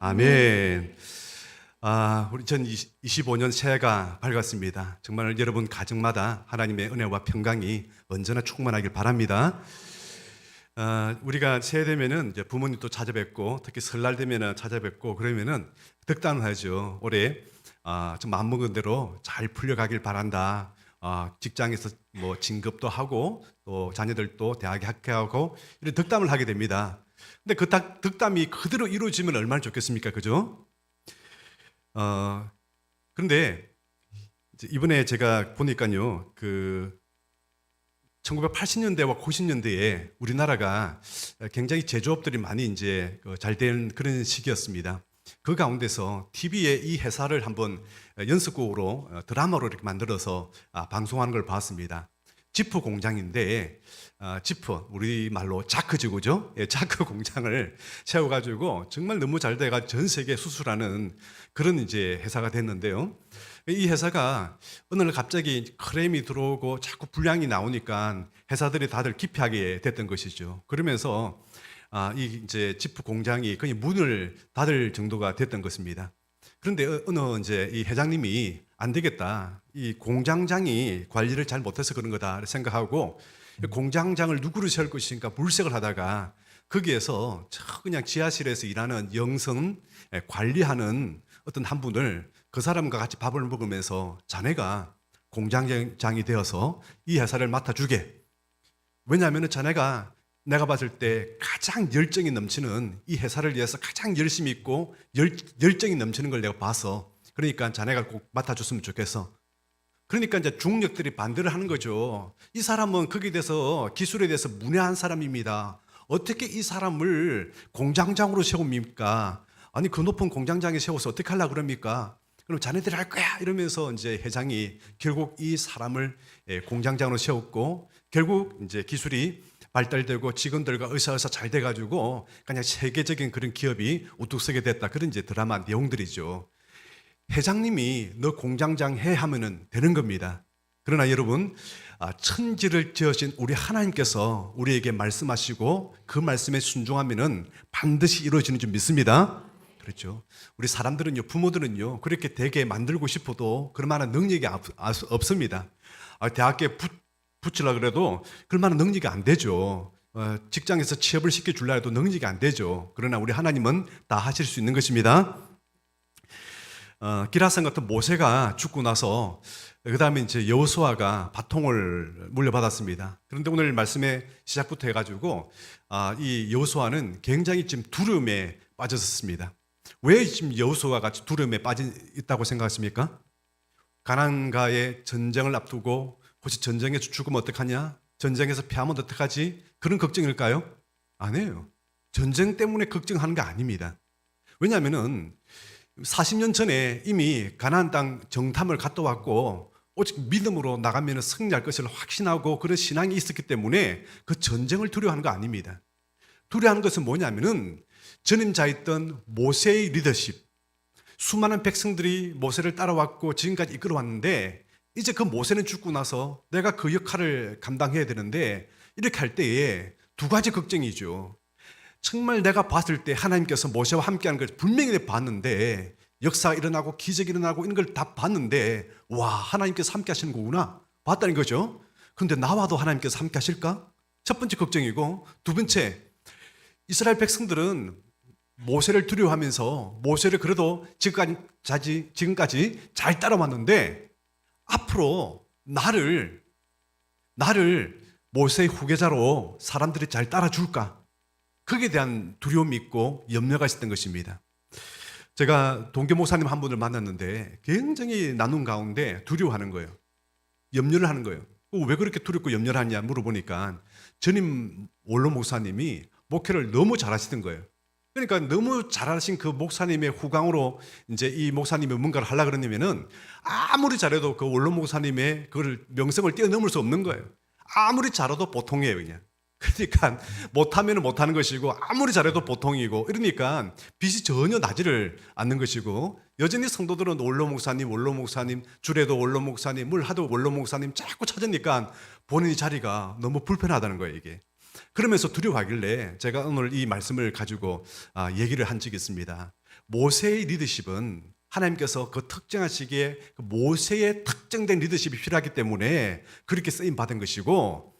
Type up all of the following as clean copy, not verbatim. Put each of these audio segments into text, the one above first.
아멘. 우리 2025년 새해가 밝았습니다. 정말 여러분 가정마다 하나님의 은혜와 평강이 언제나 충만하길 바랍니다. 우리가 새해 되면은 이제 부모님도 찾아뵙고 특히 설날 되면은 찾아뵙고 그러면은 덕담을 하죠. 올해 좀 마음먹은 대로 잘 풀려가길 바란다. 직장에서 뭐 진급도 하고 또 자녀들도 대학에 합격하고 이런 덕담을 하게 됩니다. 근데 그 덕담이 그대로 이루어지면 얼마나 좋겠습니까? 그죠? 그런데 이번에 제가 보니까요, 1980년대와 90년대에 우리나라가 굉장히 제조업들이 많이 이제 잘 된 그런 시기였습니다. 그 가운데서 TV에 이 회사를 한번 연속곡으로 드라마로 이렇게 만들어서 방송하는 걸 봤습니다. 지프 공장인데, 지프, 우리말로 자크지구죠? 예, 자크 공장을 세워가지고 정말 너무 잘 돼가 전 세계 수출하는 그런 이제 회사가 됐는데요. 이 회사가 어느 날 갑자기 크레임이 들어오고 자꾸 불량이 나오니까 회사들이 다들 기피하게 됐던 것이죠. 그러면서 이 이제 지프 공장이 거의 문을 닫을 정도가 됐던 것입니다. 그런데 어느 이제 이 회장님이 안 되겠다. 이 공장장이 관리를 잘 못해서 그런 거다 생각하고 공장장을 누구로 세울 것인가 물색을 하다가 거기에서 그냥 지하실에서 일하는 영성 관리하는 어떤 한 분을 그 사람과 같이 밥을 먹으면서 자네가 공장장이 되어서 이 회사를 맡아주게. 왜냐하면 자네가 내가 봤을 때 가장 열정이 넘치는 이 회사를 위해서 가장 열심히 있고 열정이 넘치는 걸 내가 봐서 그러니까 자네가 꼭 맡아줬으면 좋겠어. 그러니까 이제 중력들이 반대를 하는 거죠. 이 사람은 거기에 대해서 기술에 대해서 문외한 사람입니다. 어떻게 이 사람을 공장장으로 세웁니까? 아니 그 높은 공장장에 세워서 어떻게 하려고 그럽니까? 그럼 자네들이 할 거야 이러면서 이제 회장이 결국 이 사람을 공장장으로 세웠고 결국 이제 기술이 발달되고 직원들과 의사의사 잘 돼가지고 그냥 세계적인 그런 기업이 우뚝 서게 됐다. 그런 이제 드라마 내용들이죠. 회장님이 너 공장장 해 하면은 되는 겁니다. 그러나 여러분, 천지를 지으신 우리 하나님께서 우리에게 말씀하시고 그 말씀에 순종하면은 반드시 이루어지는 줄 믿습니다. 그렇죠. 우리 사람들은요, 부모들은요, 그렇게 되게 만들고 싶어도 그럴 만한 능력이 없습니다. 대학교에 붙이려고 그래도 그럴 만한 능력이 안 되죠. 직장에서 취업을 시켜주려 해도 능력이 안 되죠. 그러나 우리 하나님은 다 하실 수 있는 것입니다. 기라성 같은 모세가 죽고 나서 그 다음에 이제 여호수아가 바통을 물려받았습니다. 그런데 오늘 말씀의 시작부터 해가지고 이 여호수아는 굉장히 지금 두려움에 빠졌습니다. 왜 지금 여호수아가 두려움에 빠져 있다고 생각하십니까? 가나안과의 전쟁을 앞두고 혹시 전쟁에서 죽으면 어떡하냐? 전쟁에서 패하면 어떡하지? 그런 걱정일까요? 아니에요. 전쟁 때문에 걱정하는 게 아닙니다. 왜냐하면은 40년 전에 이미 가나안 땅 정탐을 갔다 왔고 오직 믿음으로 나가면 승리할 것을 확신하고 그런 신앙이 있었기 때문에 그 전쟁을 두려워하는 거 아닙니다. 두려워하는 것은 뭐냐면은 전임자였던 모세의 리더십, 수많은 백성들이 모세를 따라왔고 지금까지 이끌어왔는데 이제 그 모세는 죽고 나서 내가 그 역할을 감당해야 되는데 이렇게 할 때에 두 가지 걱정이죠. 정말 내가 봤을 때 하나님께서 모세와 함께하는 걸 분명히 봤는데 역사가 일어나고 기적이 일어나고 이런 걸 다 봤는데 와 하나님께서 함께 하시는 거구나 봤다는 거죠. 그런데 나와도 하나님께서 함께 하실까? 첫 번째 걱정이고 두 번째 이스라엘 백성들은 모세를 두려워하면서 모세를 그래도 지금까지 잘 따라왔는데 앞으로 나를 모세의 후계자로 사람들이 잘 따라줄까? 거기에 대한 두려움이 있고 염려가 있었던 것입니다. 제가 동교 목사님 한 분을 만났는데 굉장히 나눈 가운데 두려워하는 거예요. 염려를 하는 거예요. 왜 그렇게 두렵고 염려를 하냐 물어보니까 전임 원로 목사님이 목회를 너무 잘하시던 거예요. 그러니까 너무 잘하신 그 목사님의 후광으로 이제 이 목사님이 뭔가를 하려고 그러냐면은 아무리 잘해도 그 원로 목사님의 그걸 명성을 뛰어넘을 수 없는 거예요. 아무리 잘해도 보통이에요, 그냥. 그러니까 못하면 못하는 것이고 아무리 잘해도 보통이고 이러니까 빛이 전혀 나지를 않는 것이고 여전히 성도들은 원로 목사님 주례도 원로 목사님 뭘 하도 원로 목사님 자꾸 찾으니까 본인의 자리가 너무 불편하다는 거예요, 이게. 그러면서 두려워하길래 제가 오늘 이 말씀을 가지고 얘기를 한 적이 있습니다. 모세의 리더십은 하나님께서 그 특정한 시기에 그 모세의 특정된 리더십이 필요하기 때문에 그렇게 쓰임 받은 것이고,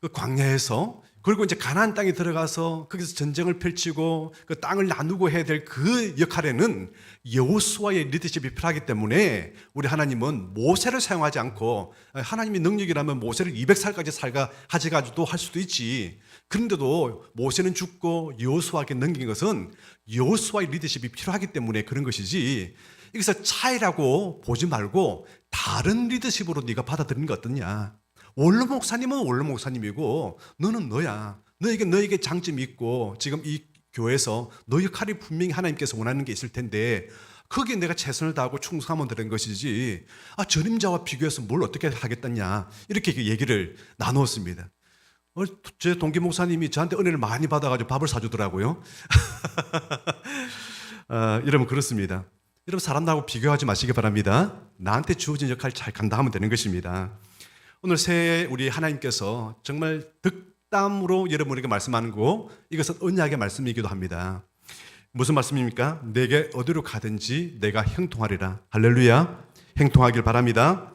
그 광야에서 그리고 이제 가나안 땅에 들어가서 거기서 전쟁을 펼치고 그 땅을 나누고 해야 될 그 역할에는 여호수아의 리더십이 필요하기 때문에 우리 하나님은 모세를 사용하지 않고, 하나님의 능력이라면 모세를 200살까지 살가 가지고 할 수도 있지. 그런데도 모세는 죽고 여호수아에게 넘긴 것은 여호수아의 리더십이 필요하기 때문에 그런 것이지, 여기서 차이라고 보지 말고 다른 리더십으로 네가 받아들이는 게 어떠냐. 원로 목사님은 원로 목사님이고 너는 너야. 너에게 장점이 있고 지금 이 교회에서 너 역할이 분명히 하나님께서 원하는 게 있을 텐데 거기에 내가 최선을 다하고 충성하면 되는 것이지, 전임자와 비교해서 뭘 어떻게 하겠다냐, 이렇게 얘기를 나누었습니다. 제 동기 목사님이 저한테 은혜를 많이 받아가지고 밥을 사주더라고요. 여러분 그렇습니다. 여러분 사람들하고 비교하지 마시기 바랍니다. 나한테 주어진 역할 잘 감당하면 되는 것입니다. 오늘 새해 우리 하나님께서 정말 득담으로 여러분에게 말씀하는 거, 이것은 언약의 말씀이기도 합니다. 무슨 말씀입니까? 내게 어디로 가든지 내가 형통하리라. 할렐루야. 형통하길 바랍니다.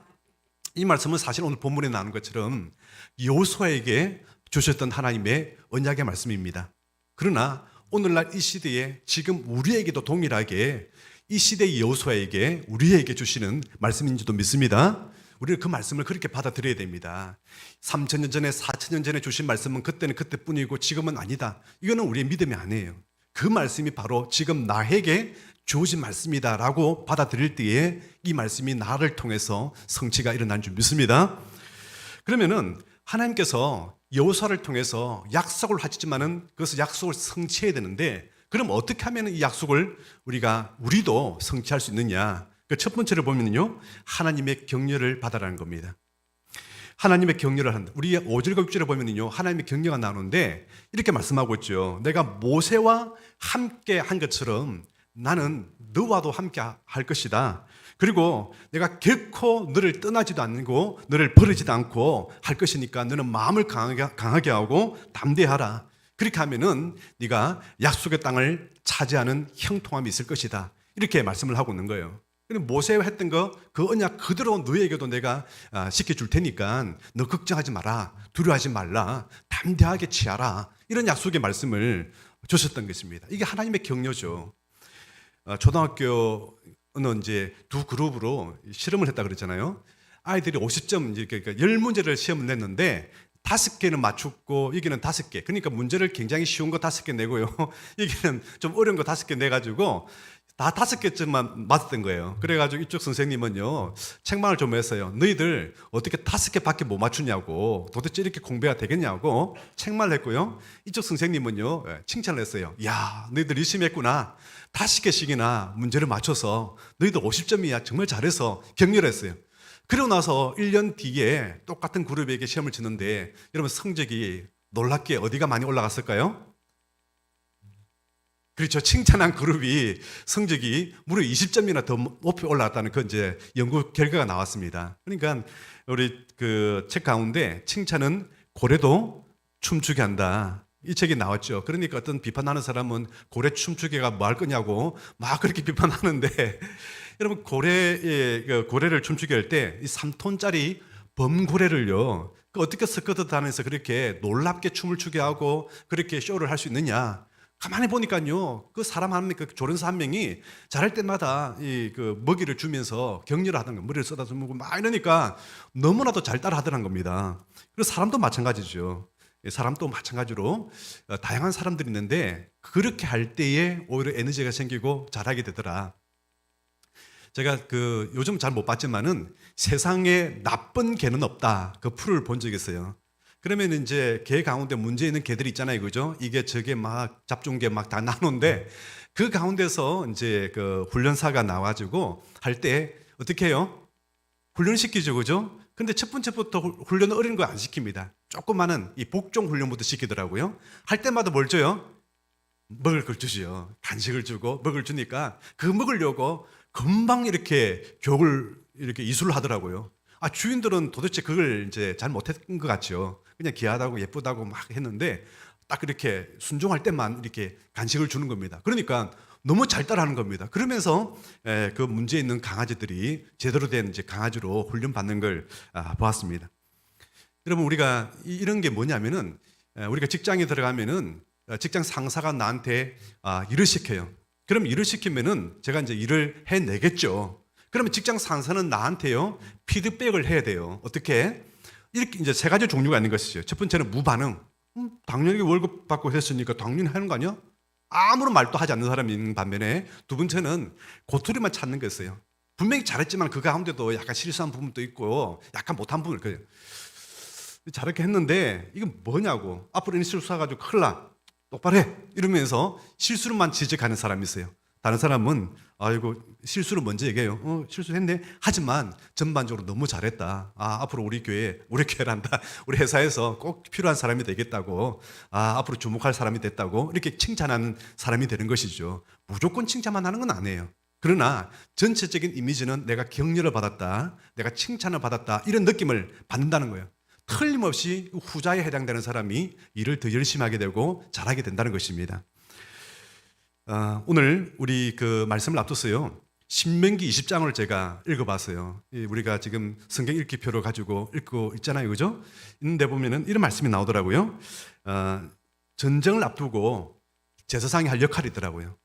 이 말씀은 사실 오늘 본문에 나오는 것처럼 여호수아에게 주셨던 하나님의 언약의 말씀입니다. 그러나 오늘날 이 시대에 지금 우리에게도 동일하게 이 시대의 여호수아에게 우리에게 주시는 말씀인지도 믿습니다. 우리는 그 말씀을 그렇게 받아들여야 됩니다. 3,000년 전에 4,000년 전에 주신 말씀은 그때는 그때뿐이고 지금은 아니다. 이거는 우리의 믿음이 아니에요. 그 말씀이 바로 지금 나에게 주어진 말씀이다라고 받아들일 때에 이 말씀이 나를 통해서 성취가 일어난 줄 믿습니다. 그러면은 하나님께서 여호수아를 통해서 약속을 하시지만은 그것을 약속을 성취해야 되는데, 그럼 어떻게 하면 이 약속을 우리도 성취할 수 있느냐? 그 첫 번째를 보면요, 하나님의 격려를 받아라는 겁니다. 하나님의 격려를 한다. 우리 5절과 6절에 보면요, 하나님의 격려가 나오는데 이렇게 말씀하고 있죠. 내가 모세와 함께 한 것처럼 나는 너와도 함께 할 것이다. 그리고 내가 결코 너를 떠나지도 않고 너를 버리지도 않고 할 것이니까 너는 마음을 강하게 하고 담대하라. 그렇게 하면은 네가 약속의 땅을 차지하는 형통함이 있을 것이다. 이렇게 말씀을 하고 있는 거예요. 모세가 했던 그 언약 그대로 너에게도 내가 시켜줄 테니까 너 걱정하지 마라, 두려워하지 말라, 담대하게 취하라, 이런 약속의 말씀을 주셨던 것입니다. 이게 하나님의 격려죠. 초등학교는 이제 두 그룹으로 실험을 했다 그랬잖아요. 아이들이 50점, 그러니까 10문제를 시험을 냈는데 5개는 맞췄고 여기는 5개. 그러니까 문제를 굉장히 쉬운 거 5개 내고요. 여기는 좀 어려운 거 5개 내가지고 다 5개쯤만 맞았던 거예요. 그래가지고 이쪽 선생님은요, 책망을 좀 했어요. 너희들 어떻게 5개밖에 못 맞추냐고, 도대체 이렇게 공부가 되겠냐고 책망을 했고요. 이쪽 선생님은요, 칭찬을 했어요. 야, 너희들 열심히 했구나. 5개씩이나 문제를 맞춰서 너희들 50점이야. 정말 잘해서 격려를 했어요. 그러고 나서 1년 뒤에 똑같은 그룹에게 시험을 치는데 여러분 성적이 놀랍게 어디가 많이 올라갔을까요? 그렇죠. 칭찬한 그룹이 성적이 무려 20점이나 더 높이 올라갔다는 그 이제 연구 결과가 나왔습니다. 그러니까 우리 그 책 가운데 칭찬은 고래도 춤추게 한다. 이 책이 나왔죠. 그러니까 어떤 비판하는 사람은 고래 춤추게가 뭐 할 거냐고 막 그렇게 비판하는데 여러분 고래를 춤추게 할 때 이 3톤짜리 범고래를요, 어떻게 스커트 다니면서 그렇게 놀랍게 춤을 추게 하고 그렇게 쇼를 할 수 있느냐? 가만히 보니까요, 그 사람 한 명, 그 조련사 한 명이 잘할 때마다 그 먹이를 주면서 격려를 하던 거, 머리를 쏟아주고 막 이러니까 너무나도 잘 따라 하더란 겁니다. 그리고 사람도 마찬가지죠. 사람도 마찬가지로 다양한 사람들이 있는데 그렇게 할 때에 오히려 에너지가 생기고 잘하게 되더라. 제가 요즘 잘 못 봤지만은 세상에 나쁜 개는 없다. 그 풀을 본 적이 있어요. 그러면 이제 개 가운데 문제 있는 개들이 있잖아요, 그죠? 이게 저게 막 잡종개 막 다 나누는데 그 가운데서 이제 그 훈련사가 나와가지고 할 때 어떻게 해요? 훈련시키죠, 그죠? 근데 첫 번째부터 훈련을 어린 거 안 시킵니다. 조그마한 이 복종 훈련부터 시키더라고요. 할 때마다 뭘 줘요? 먹을 걸 주죠. 간식을 주고 먹을 주니까 그 먹으려고 금방 이렇게 교육을 이렇게 이수를 하더라고요. 주인들은 도대체 그걸 이제 잘 못했던 것 같죠. 그냥 귀하다고 예쁘다고 막 했는데 딱 이렇게 순종할 때만 이렇게 간식을 주는 겁니다. 그러니까 너무 잘 따라하는 겁니다. 그러면서 그 문제 있는 강아지들이 제대로 된 이제 강아지로 훈련받는 걸 보았습니다. 여러분, 우리가 이런 게 뭐냐면은 우리가 직장에 들어가면은 직장 상사가 나한테 일을 시켜요. 그럼 일을 시키면은 제가 이제 일을 해내겠죠. 그러면 직장 상사는 나한테요 피드백을 해야 돼요. 어떻게? 이렇게 이제 세 가지 종류가 있는 것이죠. 첫 번째는 무반응. 당연히 월급 받고 했으니까 당연히 하는 거 아니야? 아무런 말도 하지 않는 사람이 있는 반면에 두 번째는 고투리만 찾는 거였어요. 분명히 잘했지만 그 가운데도 약간 실수한 부분도 있고 약간 못한 부분을 그래요. 저렇게 했는데 이건 뭐냐고, 앞으로 이런 실수해가지고 큰일 나, 똑바로 해 이러면서 실수를만 지적하는 사람이 있어요. 다른 사람은 아이고 실수를 먼저 얘기해요. 실수했네. 하지만 전반적으로 너무 잘했다. 앞으로 우리 교회란다. 우리 회사에서 꼭 필요한 사람이 되겠다고. 앞으로 주목할 사람이 됐다고. 이렇게 칭찬하는 사람이 되는 것이죠. 무조건 칭찬만 하는 건 아니에요. 그러나 전체적인 이미지는 내가 격려를 받았다, 내가 칭찬을 받았다, 이런 느낌을 받는다는 거예요. 틀림없이 후자에 해당되는 사람이 일을 더 열심히 하게 되고 잘하게 된다는 것입니다. 오늘 우리 그 말씀을 앞뒀어요. 신명기 20장을 제가 읽어봤어요. 우리가 지금 성경 읽기표를 가지고 읽고 있잖아요, 그죠? 있는데 보면은 이런 말씀이 나오더라고요. 전쟁을 앞두고 제사장이 할 역할이 있더라고요.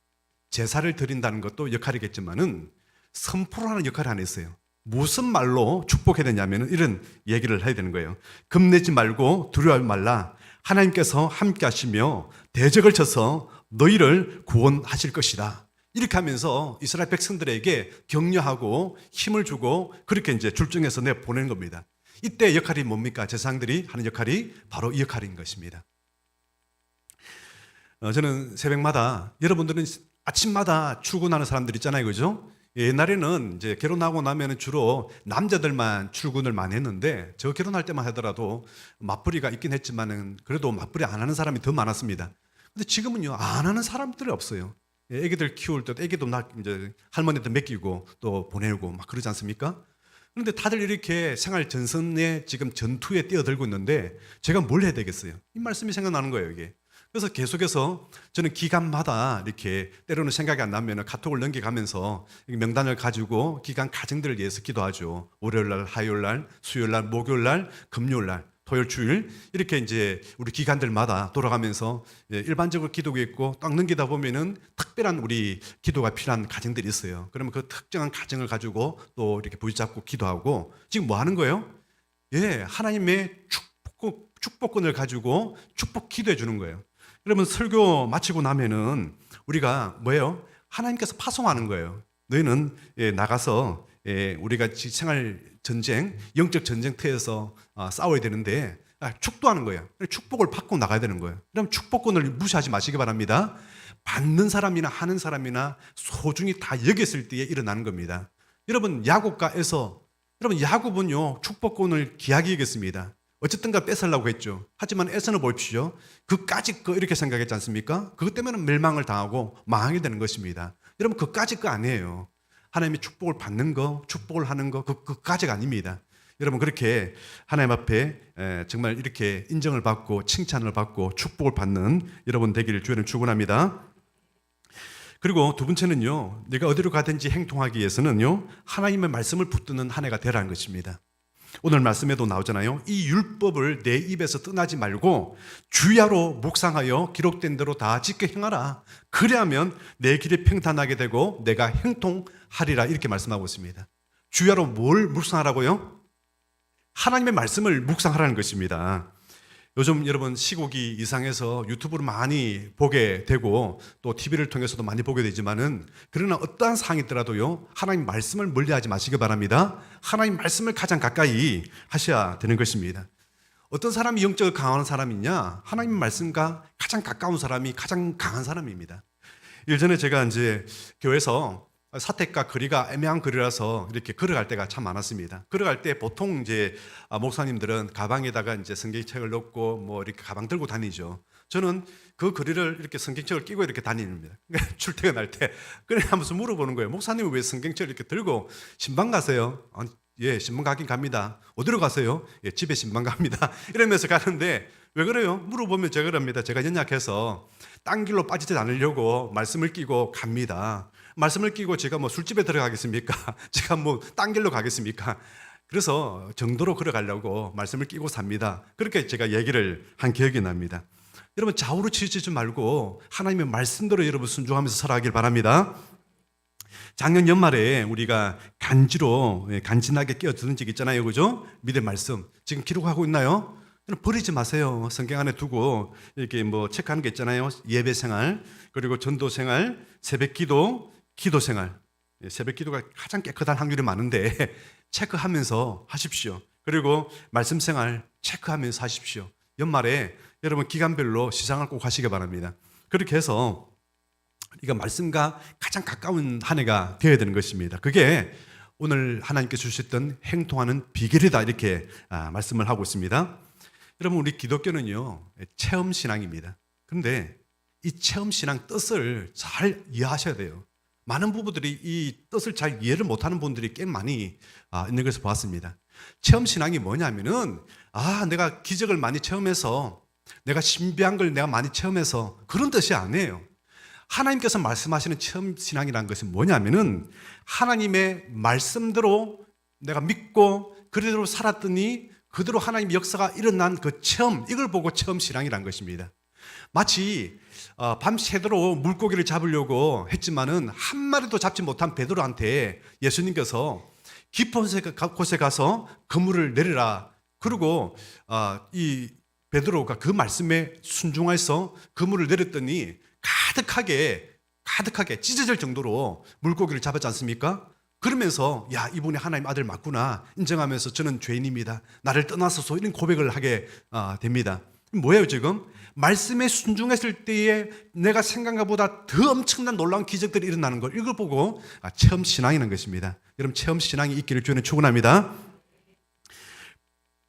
제사를 드린다는 것도 역할이겠지만은 선포를 하는 역할이 하나 있어요. 무슨 말로 축복해야 되냐면 이런 얘기를 해야 되는 거예요. 겁내지 말고 두려워하지 말라. 하나님께서 함께 하시며 대적을 쳐서 너희를 구원하실 것이다. 이렇게 하면서 이스라엘 백성들에게 격려하고 힘을 주고 그렇게 이제 출정해서 보내는 겁니다. 이때 역할이 뭡니까? 제사장들이 하는 역할이 바로 이 역할인 것입니다. 저는 새벽마다, 여러분들은 아침마다 출근하는 사람들 있잖아요, 그죠? 옛날에는 이제 결혼하고 나면 주로 남자들만 출근을 많이 했는데, 저 결혼할 때만 하더라도 맞벌이가 있긴 했지만은 그래도 맞벌이 안 하는 사람이 더 많았습니다. 근데 지금은요, 안 하는 사람들이 없어요. 애기들 키울 때도 애기도 이제 할머니한테 맡기고 또 보내고 막 그러지 않습니까? 그런데 다들 이렇게 생활 전선에 지금 전투에 뛰어들고 있는데 제가 뭘 해야 되겠어요? 이 말씀이 생각나는 거예요, 이게. 그래서 계속해서 저는 기간마다 이렇게 때로는 생각이 안 나면 카톡을 넘겨가면서 명단을 가지고 기간 가정들을 위해서 기도하죠. 월요일날, 화요일날, 수요일날, 목요일날, 금요일날, 토요일, 주일 이렇게 이제 우리 기간들마다 돌아가면서 일반적으로 기도가 있고 딱 넘기다 보면은 특별한 우리 기도가 필요한 가정들이 있어요. 그러면 그 특정한 가정을 가지고 또 이렇게 부여잡고 기도하고 지금 뭐 하는 거예요? 하나님의 축복권을 가지고 축복 기도해 주는 거예요. 여러분, 설교 마치고 나면은 우리가 뭐예요? 하나님께서 파송하는 거예요. 너희는 나가서 우리가 생활 전쟁, 영적 전쟁터에서 싸워야 되는데 축도하는 거예요. 축복을 받고 나가야 되는 거예요. 그럼 축복권을 무시하지 마시기 바랍니다. 받는 사람이나 하는 사람이나 소중히 다 여겼을 때에 일어나는 겁니다. 여러분, 야곱과에서, 여러분, 야곱은요 축복권을 귀하게 여겼습니다. 어쨌든가 뺏으려고 했죠. 하지만 에서는 보십시오. 그까짓 거 이렇게 생각했지 않습니까? 그것 때문에 멸망을 당하고 망하게 되는 것입니다. 여러분, 그까짓 거 아니에요. 하나님의 축복을 받는 거, 축복을 하는 거, 그까지가 아닙니다. 여러분, 그렇게 하나님 앞에 정말 이렇게 인정을 받고 칭찬을 받고 축복을 받는 여러분 되기를 주의는 축원합니다. 그리고 두 번째는요, 내가 어디로 가든지 행동하기 위해서는요, 하나님의 말씀을 붙드는 한 해가 되라는 것입니다. 오늘 말씀에도 나오잖아요. 이 율법을 내 입에서 떠나지 말고 주야로 묵상하여 기록된 대로 다 지켜 행하라. 그래야면 내 길이 평탄하게 되고 내가 형통하리라. 이렇게 말씀하고 있습니다. 주야로 뭘 묵상하라고요? 하나님의 말씀을 묵상하라는 것입니다. 요즘 여러분 시국이 이상해서 유튜브를 많이 보게 되고 또 TV를 통해서도 많이 보게 되지만은, 그러나 어떠한 상황이 있더라도요, 하나님 말씀을 멀리하지 마시기 바랍니다. 하나님 말씀을 가장 가까이 하셔야 되는 것입니다. 어떤 사람이 영적으로 강한 사람이냐? 하나님 말씀과 가장 가까운 사람이 가장 강한 사람입니다. 예전에 제가 이제 교회에서 사택과 거리가 애매한 거리라서 이렇게 걸어갈 때가 참 많았습니다. 걸어갈 때 보통 이제 목사님들은 가방에다가 이제 성경책을 넣고 뭐 이렇게 가방 들고 다니죠. 저는 그 거리를 이렇게 성경책을 끼고 이렇게 다닙니다. 출퇴근할 때. 그래 하면서 물어보는 거예요. 목사님은 왜 성경책을 이렇게 들고 신방 가세요? 예, 신방 가긴 갑니다. 어디로 가세요? 예, 집에 신방 갑니다. 이러면서 가는데 왜 그래요? 물어보면 제가 그럽니다. 제가 연약해서 딴 길로 빠지지 않으려고 말씀을 끼고 갑니다. 말씀을 끼고 제가 뭐 술집에 들어가겠습니까? 제가 뭐 딴 길로 가겠습니까? 그래서 정도로 걸어가려고 말씀을 끼고 삽니다. 그렇게 제가 얘기를 한 기억이 납니다. 여러분 좌우로 치우치지 말고 하나님의 말씀대로 여러분 순종하면서 살아가길 바랍니다. 작년 연말에 우리가 간지나게 끼어드는 적 있잖아요. 그죠? 믿음의 말씀. 지금 기록하고 있나요? 버리지 마세요. 성경 안에 두고 이렇게 뭐 체크하는 게 있잖아요. 예배 생활, 그리고 전도 생활, 새벽 기도, 기도 생활. 새벽 기도가 가장 깨끗한 확률이 많은데 체크하면서 하십시오. 그리고 말씀 생활 체크하면서 하십시오. 연말에 여러분 기간별로 시상을 꼭 하시기 바랍니다. 그렇게 해서 이거 말씀과 가장 가까운 한 해가 되어야 되는 것입니다. 그게 오늘 하나님께서 주셨던 행동하는 비결이다 이렇게 말씀을 하고 있습니다. 여러분 우리 기독교는요 체험신앙입니다. 그런데 이 체험신앙 뜻을 잘 이해하셔야 돼요. 많은 부부들이 이 뜻을 잘 이해를 못하는 분들이 꽤 많이 있는 것을 보았습니다. 체험신앙이 뭐냐면은 내가 기적을 많이 체험해서 내가 신비한 걸 내가 많이 체험해서 그런 뜻이 아니에요. 하나님께서 말씀하시는 체험신앙이라는 것이 뭐냐면은 하나님의 말씀대로 내가 믿고 그대로 살았더니 그대로 하나님의 역사가 일어난 그 체험, 이걸 보고 체험신앙이라는 것입니다. 마치 밤새도록 물고기를 잡으려고 했지만은 한 마리도 잡지 못한 베드로한테 예수님께서 깊은 곳에 가서 그물을 내리라. 그리고 이 베드로가 그 말씀에 순종해서 그물을 내렸더니 가득하게 찢어질 정도로 물고기를 잡았지 않습니까? 그러면서 이분이 하나님 아들 맞구나 인정하면서 저는 죄인입니다. 나를 떠나소서 이런 고백을 하게 됩니다. 뭐예요 지금? 말씀에 순종했을 때에 내가 생각한 것보다 더 엄청난 놀라운 기적들이 일어나는 걸 이걸 보고 체험신앙이라는 것입니다. 여러분 체험신앙이 있기를 주님은 축원합니다.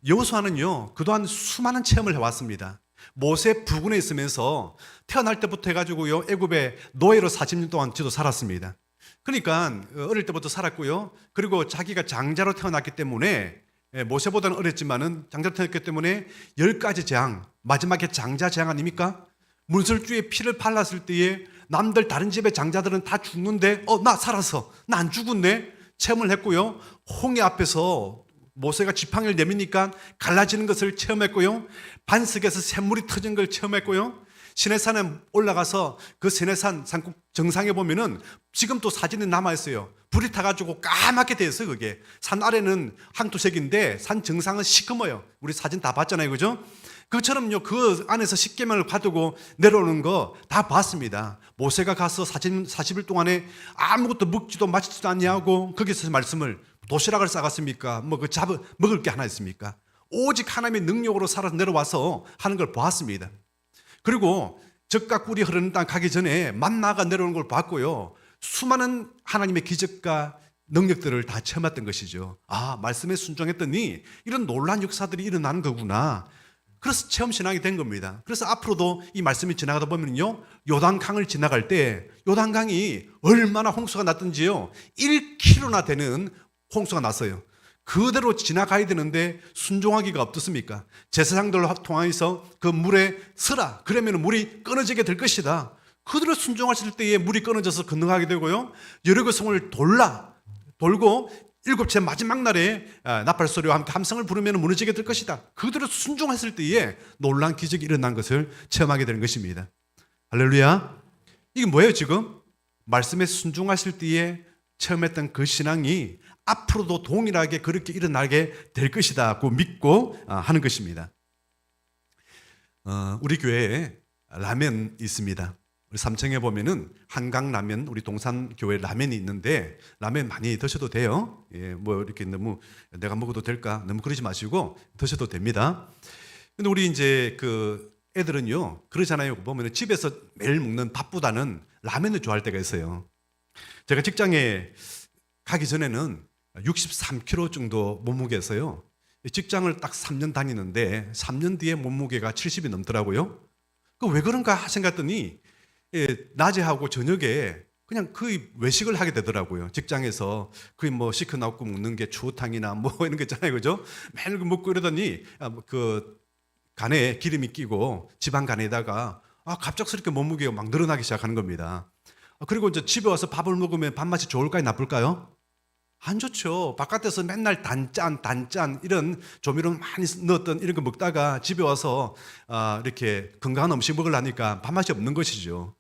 여호수아는요 그동안 수많은 체험을 해왔습니다. 모세 부근에 있으면서 태어날 때부터 해가지고요 애굽에 노예로 40년 동안 저도 살았습니다. 그러니까 어릴 때부터 살았고요. 그리고 자기가 장자로 태어났기 때문에 모세보다는 어렸지만은 장자로 태어났기 때문에 10가지 재앙, 마지막에 장자 재앙 아닙니까? 문설주에 피를 발랐을 때에 남들 다른 집의 장자들은 다 죽는데 나 살았어, 나 안 죽었네 체험을 했고요. 홍해 앞에서 모세가 지팡이를 내미니까 갈라지는 것을 체험했고요. 반석에서 샘물이 터진 걸 체험했고요. 시내산에 올라가서 그 시내산 산국 정상에 보면은 지금도 사진이 남아있어요. 불이 타가지고 까맣게 돼 있어요. 그게 산 아래는 황토색인데 산 정상은 시커머요. 우리 사진 다 봤잖아요. 그죠? 그처럼요 그 안에서 십계명을 받고 내려오는 거 다 봤습니다. 모세가 가서 40일 동안에 아무것도 먹지도 마시지도 않냐고 거기서 말씀을 도시락을 싸갔습니까? 먹을 게 하나 있습니까? 오직 하나님의 능력으로 살아서 내려와서 하는 걸 보았습니다. 그리고 젖과 꿀이 흐르는 땅 가기 전에 만나가 내려오는 걸 봤고요. 수많은 하나님의 기적과 능력들을 다 체험했던 것이죠. 말씀에 순종했더니 이런 놀라운 역사들이 일어나는 거구나. 그래서 체험신앙이 된 겁니다. 그래서 앞으로도 이 말씀이 지나가다 보면요 요단강을 지나갈 때 요단강이 얼마나 홍수가 났던지요 1km나 되는 홍수가 났어요. 그대로 지나가야 되는데 순종하기가 어떻습니까? 제사장들로 통하여서 그 물에 서라. 그러면 물이 끊어지게 될 것이다. 그대로 순종하실 때에 물이 끊어져서 건너가게 되고요. 여리고 성을 돌고 7째 마지막 날에 나팔소리와 함께 함성을 부르면 무너지게 될 것이다. 그대로 순종했을 때에 놀라운 기적이 일어난 것을 체험하게 되는 것입니다. 할렐루야. 이게 뭐예요 지금? 말씀에 순종하실 때에 체험했던 그 신앙이 앞으로도 동일하게 그렇게 일어나게 될 것이다 고 믿고 하는 것입니다. 우리 교회에 라면 있습니다. 우리 삼청에 보면은 한강라면, 우리 동산교회 라면이 있는데 라면 많이 드셔도 돼요. 뭐 이렇게 너무 내가 먹어도 될까 너무 그러지 마시고 드셔도 됩니다. 근데 우리 이제 그 애들은요 그러잖아요. 보면은 집에서 매일 먹는 밥보다는 라면을 좋아할 때가 있어요. 제가 직장에 가기 전에는 63kg 정도 몸무게였어요. 직장을 딱 3년 다니는데 3년 뒤에 몸무게가 70이 넘더라고요. 왜 그런가 생각했더니 낮에 하고 저녁에 그냥 거의 외식을 하게 되더라고요. 직장에서 거의 뭐 시켜놓고 먹는 게 추어탕이나 뭐 이런 거 있잖아요, 그죠? 맨날 먹고 이러더니 그 간에 기름이 끼고 지방 간에다가 갑작스럽게 몸무게가 막 늘어나기 시작하는 겁니다. 그리고 이제 집에 와서 밥을 먹으면 밥맛이 좋을까요, 나쁠까요? 안 좋죠. 바깥에서 맨날 단짠 이런 조미료 많이 넣었던 이런 거 먹다가 집에 와서 이렇게 건강한 음식 먹으려니까 밥맛이 없는 것이죠.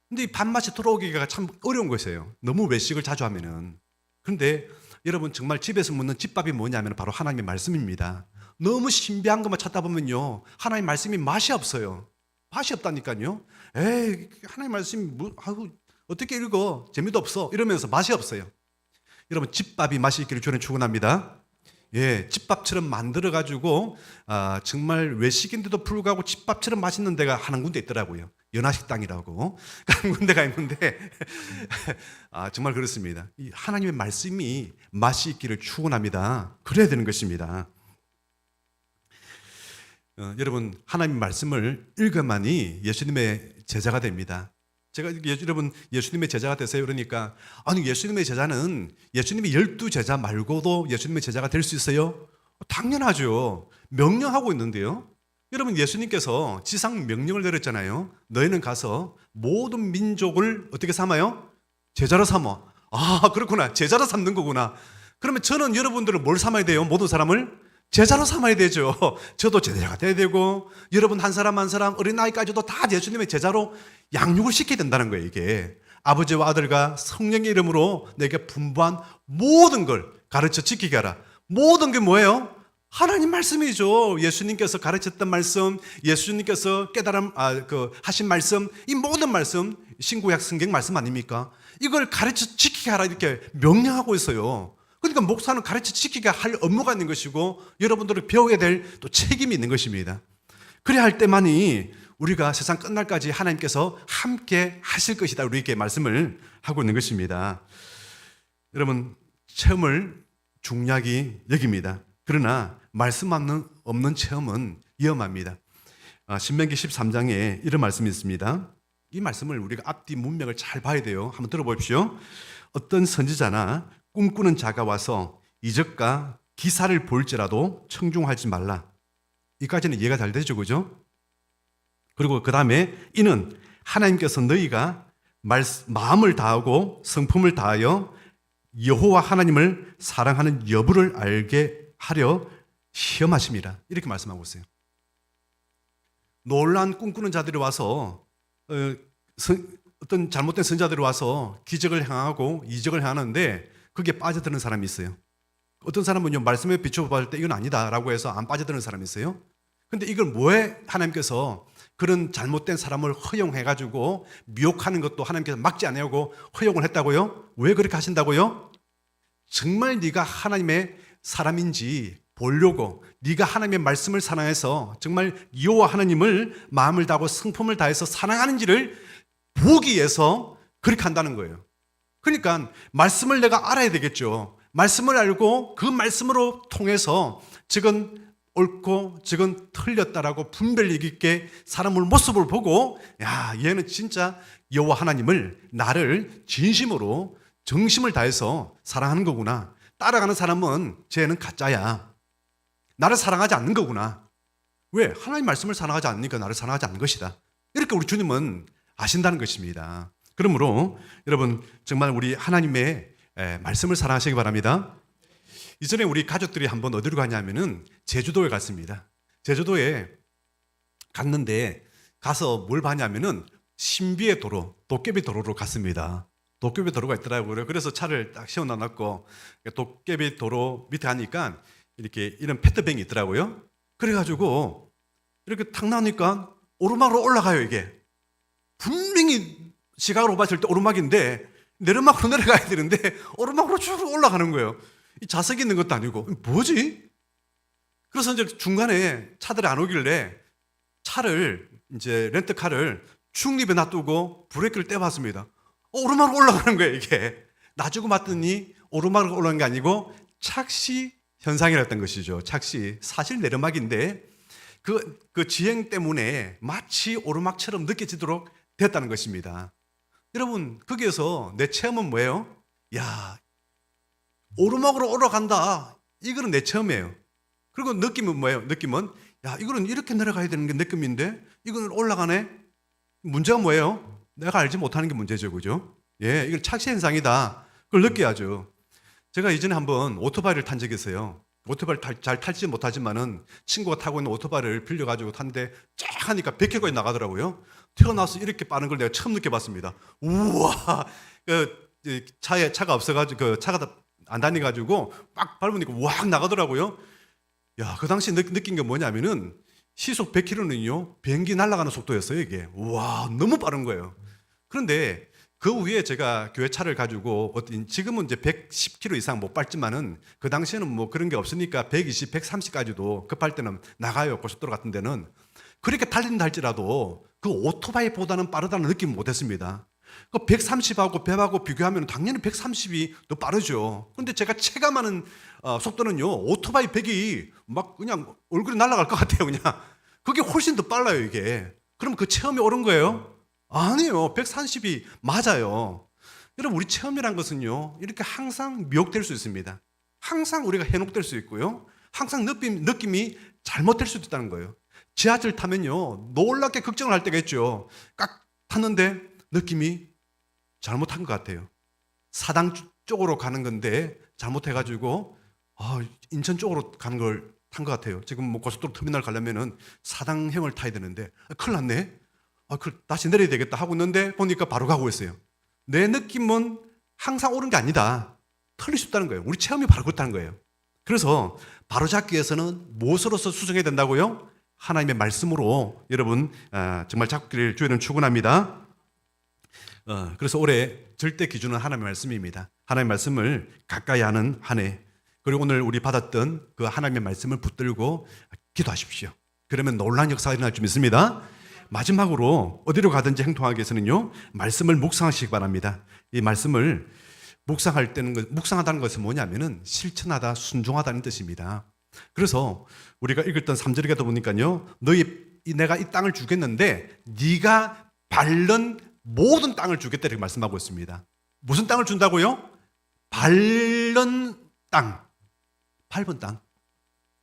근데 이 밥맛이 돌아오기가 참 어려운 것이에요. 너무 외식을 자주 하면은. 그런데 여러분 정말 집에서 먹는 집밥이 뭐냐면 바로 하나님의 말씀입니다. 너무 신비한 것만 찾다 보면요, 하나님의 말씀이 맛이 없어요. 맛이 없다니까요. 에이, 하나님의 말씀이 어떻게 읽어? 재미도 없어. 이러면서 맛이 없어요. 여러분 집밥이 맛이 있기를 주님 축원합니다. 예, 집밥처럼 만들어가지고 정말 외식인데도 불구하고 집밥처럼 맛있는 데가 한 군데 있더라고요. 연화식당이라고 한 군데가 있는데 정말 그렇습니다. 이 하나님의 말씀이 맛이 있기를 축원합니다. 그래야 되는 것입니다. 여러분 하나님의 말씀을 읽어만이 예수님의 제자가 됩니다. 제가 여러분 예수님의 제자가 되세요 그러니까 아니 예수님의 제자는 예수님의 12제자 말고도 예수님의 제자가 될 수 있어요? 당연하죠. 명령하고 있는데요. 여러분 예수님께서 지상 명령을 내렸잖아요. 너희는 가서 모든 민족을 어떻게 삼아요? 제자로 삼아. 그렇구나. 제자로 삼는 거구나. 그러면 저는 여러분들을 뭘 삼아야 돼요? 모든 사람을? 제자로 삼아야 되죠. 저도 제자가 돼야 되고 여러분 한 사람 한 사람 어린아이까지도 다 예수님의 제자로 양육을 시켜야 된다는 거예요. 이게 아버지와 아들과 성령의 이름으로 내게 분부한 모든 걸 가르쳐 지키게 하라. 모든 게 뭐예요? 하나님 말씀이죠. 예수님께서 가르쳤던 말씀, 예수님께서 깨달음 하신 말씀, 이 모든 말씀 신구약 성경 말씀 아닙니까? 이걸 가르쳐 지키게 하라 이렇게 명령하고 있어요. 그러니까 목사는 가르쳐 지키게 할 업무가 있는 것이고 여러분들을 배워야 될 또 책임이 있는 것입니다. 그래야 할 때만이 우리가 세상 끝날까지 하나님께서 함께 하실 것이다 우리에게 말씀을 하고 있는 것입니다. 여러분 체험을 중요하게 여깁니다. 그러나 말씀 없는 체험은 위험합니다. 신명기 13장에 이런 말씀이 있습니다. 이 말씀을 우리가 앞뒤 문맥을 잘 봐야 돼요. 한번 들어보십시오. 어떤 선지자나 꿈꾸는 자가 와서 이적과 기사를 볼지라도 청중하지 말라. 이까지는 이해가 잘 되죠, 그죠? 그리고 그 다음에 이는 하나님께서 너희가 마음을 다하고 성품을 다하여 여호와 하나님을 사랑하는 여부를 알게 하려 시험하심이라. 이렇게 말씀하고 있어요. 놀란 꿈꾸는 자들이 와서 어떤 잘못된 선자들이 와서 기적을 행하고 이적을 행하는데 거기에 빠져드는 사람이 있어요. 어떤 사람은요 말씀에 비춰봤을 때 이건 아니다라고 해서 안 빠져드는 사람이 있어요. 근데 이걸 뭐에 하나님께서 그런 잘못된 사람을 허용해가지고 미혹하는 것도 하나님께서 막지 않으려고 허용을 했다고요? 왜 그렇게 하신다고요? 정말 네가 하나님의 사람인지 보려고, 네가 하나님의 말씀을 사랑해서 정말 여호와 하나님을 마음을 다하고 성품을 다해서 사랑하는지를 보기 위해서 그렇게 한다는 거예요. 그러니까 말씀을 내가 알아야 되겠죠. 말씀을 알고 그 말씀으로 통해서 저건 옳고 저건 틀렸다라고 분별력 있게 사람의 모습을 보고 야 얘는 진짜 여호와 하나님을 나를 진심으로 정심을 다해서 사랑하는 거구나. 따라가는 사람은 쟤는 가짜야. 나를 사랑하지 않는 거구나. 왜? 하나님 말씀을 사랑하지 않으니까 나를 사랑하지 않는 것이다. 이렇게 우리 주님은 아신다는 것입니다. 그러므로 여러분 정말 우리 하나님의 말씀을 사랑하시기 바랍니다. 이전에 우리 가족들이 한번 어디로 가냐면은 제주도에 갔습니다. 제주도에 갔는데 가서 뭘 봤냐면은 신비의 도로, 도깨비 도로로 갔습니다. 도깨비 도로가 있더라고요. 그래서 차를 딱 세워놔놨고 도깨비 도로 밑에 가니까 이렇게 이런 페트병이 있더라고요. 그래가지고 이렇게 탁 나오니까 오르막으로 올라가요. 이게 분명히 시각으로 봤을 때 오르막인데 내리막으로 내려가야 되는데 오르막으로 쭉 올라가는 거예요. 이 좌석이 있는 것도 아니고 뭐지? 그래서 이제 중간에 차들이 안 오길래 차를 이제 렌트카를 중립에 놔두고 브레이크를 떼봤습니다. 오르막으로 올라가는 거예요. 이게 놔주고 맞더니 오르막으로 올라간 게 아니고 착시 현상이었던 것이죠. 착시 사실 내리막인데 그 지행 때문에 마치 오르막처럼 느껴지도록 됐다는 것입니다. 여러분, 거기에서 내 체험은 뭐예요? 야, 오르막으로 올라간다. 이거는 내 체험이에요. 그리고 느낌은 뭐예요? 느낌은 야, 이거는 이렇게 내려가야 되는 게 느낌인데 이거는 올라가네. 문제가 뭐예요? 내가 알지 못하는 게 문제죠, 그죠? 예, 이건 착시 현상이다. 그걸 느껴야죠. 제가 이전에 한번 오토바이를 탄 적이 있어요. 오토바이를 잘 탈지 못하지만은 친구가 타고 있는 오토바이를 빌려가지고 탔는데 쫙 하니까 100km까지 나가더라고요. 태어나서 이렇게 빠른 걸 내가 처음 느껴봤습니다. 우와, 차가 없어가지고 그 차가 안 다니가지고 빡 밟으니까 확 나가더라고요. 야, 그 당시 느낀 게 뭐냐면은 시속 100km는요 비행기 날아가는 속도였어요 이게. 와, 너무 빠른 거예요. 그런데 그 후에 제가 교회 차를 가지고 지금은 이제 110km 이상 못 밟지만은 그 당시에는 뭐 그런 게 없으니까 120, 130까지도 급할 때는 나가요. 고속도로 같은 데는. 그렇게 달린다 할지라도 그 오토바이보다는 빠르다는 느낌 못 했습니다. 그 130하고 100하고 비교하면 당연히 130이 더 빠르죠. 근데 제가 체감하는 속도는요, 오토바이 100이 막 그냥 얼굴이 날아갈 것 같아요, 그냥. 그게 훨씬 더 빨라요, 이게. 그럼 그 체험이 옳은 거예요? 아니에요. 130이 맞아요. 여러분, 우리 체험이란 것은요, 이렇게 항상 미혹될 수 있습니다. 항상 우리가 현혹될 수 있고요. 항상 느낌이 잘못될 수도 있다는 거예요. 지하철 타면요, 놀랍게 걱정을 할 때가 있죠. 깍 탔는데 느낌이 잘못한 것 같아요. 사당 쪽으로 가는 건데 잘못해가지고 인천 쪽으로 가는 걸 탄 것 같아요. 지금 뭐 고속도로 터미널 가려면은 사당형을 타야 되는데 큰일 났네. 다시 내려야 되겠다 하고 있는데 보니까 바로 가고 있어요. 내 느낌은 항상 옳은 게 아니다. 틀릴 수 있다는 거예요. 우리 체험이 바로 그렇다는 거예요. 그래서 바로잡기 위해서는 무엇으로서 수정해야 된다고요? 하나님의 말씀으로 여러분 정말 잡기를 주에는 축원합니다. 그래서 올해 절대 기준은 하나님의 말씀입니다. 하나님의 말씀을 가까이 하는 한 해. 그리고 오늘 우리 받았던 그 하나님의 말씀을 붙들고 기도하십시오. 그러면 놀라운 역사가 일어날 줄 믿습니다. 마지막으로 어디로 가든지 행동하기 위해서는요, 말씀을 묵상하시기 바랍니다. 이 말씀을 묵상할 때는, 묵상하다는 것은 뭐냐면은 실천하다, 순종하다는 뜻입니다. 그래서 우리가 읽었던 3절에 가다 보니까요, 내가 이 땅을 주겠는데 네가 밟는 모든 땅을 주겠다 이렇게 말씀하고 있습니다. 무슨 땅을 준다고요? 밟는 땅. 밟은 땅.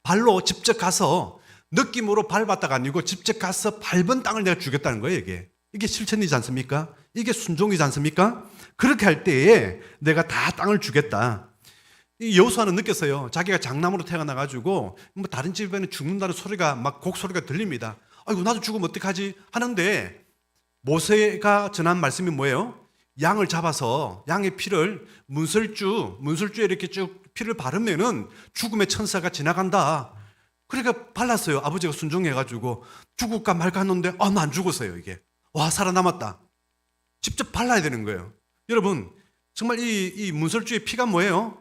발로 직접 가서 느낌으로 밟았다가 아니고 직접 가서 밟은 땅을 내가 주겠다는 거예요, 이게. 이게 실천이지 않습니까? 이게 순종이지 않습니까? 그렇게 할 때에 내가 다 땅을 주겠다. 이 여호수아는 느꼈어요. 자기가 장남으로 태어나가지고 뭐 다른 집에는 죽는다는 소리가 막 곡소리가 들립니다. 아이고, 나도 죽으면 어떡하지? 하는데 모세가 전한 말씀이 뭐예요? 양을 잡아서 양의 피를 문설주에 이렇게 쭉 피를 바르면은 죽음의 천사가 지나간다. 그러니까 발랐어요. 아버지가 순종해가지고 죽을까 말까 했는데 나 안 죽었어요, 이게. 와, 살아남았다. 직접 발라야 되는 거예요. 여러분, 정말 이 문설주의 피가 뭐예요?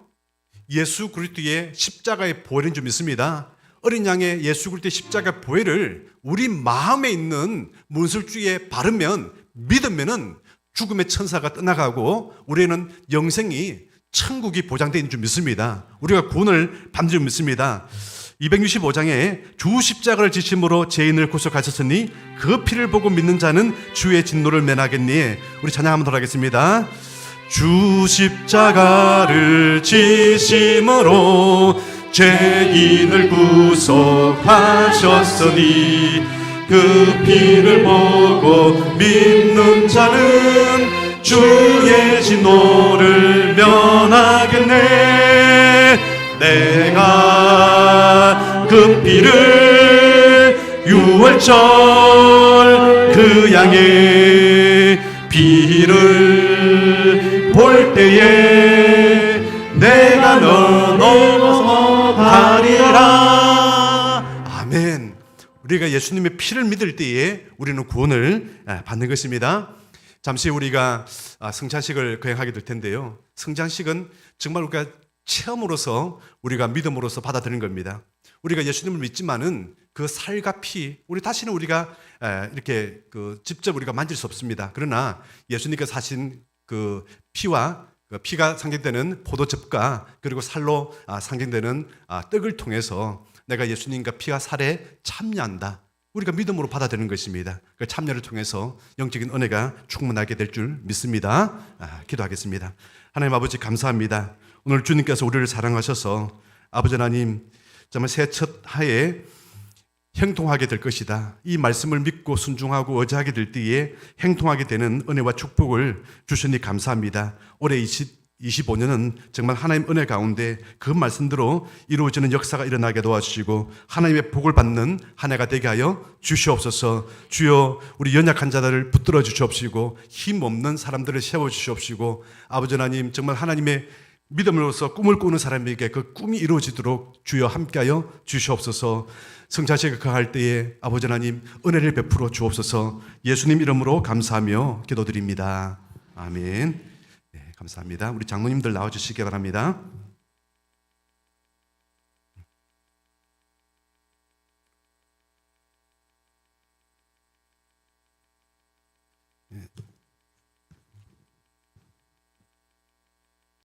예수 그리스도의 십자가의 보혈인 줄 믿습니다. 어린 양의 예수 그리스도의 십자가 보혈을 우리 마음에 있는 문설주에 바르면, 믿으면은 죽음의 천사가 떠나가고 우리는 영생이, 천국이 보장되어 있는 줄 믿습니다. 우리가 구원을 받는 줄 믿습니다. 265장에 주 십자가를 지심으로 죄인을 구속하셨으니 그 피를 보고 믿는 자는 주의 진노를 면하겠니. 우리 찬양 한번 더 하겠습니다. 주 십자가를 지심으로 죄인을 구속하셨으니 그 피를 보고 믿는 자는 주의 진노를 면하겠네. 내가 그 피를 유월절 그 양의 피를 볼 때에 내가 넘어서 가리라. 아멘. 우리가 예수님의 피를 믿을 때에 우리는 구원을 받는 것입니다. 잠시 우리가 성찬식을 거행하게 될 텐데요. 성찬식은 정말 우리가 체험으로서, 우리가 믿음으로서 받아들이는 겁니다. 우리가 예수님을 믿지만은 그 살과 피, 다시는 우리가 이렇게 직접 우리가 만질 수 없습니다. 그러나 예수님께서 하신 그 피와 피가 상징되는 포도즙과 그리고 살로 상징되는 떡을 통해서 내가 예수님과 피와 살에 참여한다. 우리가 믿음으로 받아들이는 것입니다. 그 참여를 통해서 영적인 은혜가 충만하게 될 줄 믿습니다. 기도하겠습니다. 하나님 아버지 감사합니다. 오늘 주님께서 우리를 사랑하셔서 아버지 하나님 정말 새 첫 하에 행동하게 될 것이다. 이 말씀을 믿고 순종하고 의지하게 될 때에 행동하게 되는 은혜와 축복을 주시니 감사합니다. 올해 25년은 정말 하나님 은혜 가운데 그 말씀대로 이루어지는 역사가 일어나게 도와주시고 하나님의 복을 받는 한 해가 되게 하여 주시옵소서. 주여 우리 연약한 자들을 붙들어 주시옵시고 힘없는 사람들을 세워주시옵시고 아버지 하나님 정말 하나님의 믿음으로서 꿈을 꾸는 사람에게 그 꿈이 이루어지도록 주여 함께하여 주시옵소서. 성자식을 거할 때에 아버지 하나님 은혜를 베풀어 주옵소서. 예수님 이름으로 감사하며 기도드립니다. 아멘. 네, 감사합니다. 우리 장로님들 나와주시기 바랍니다.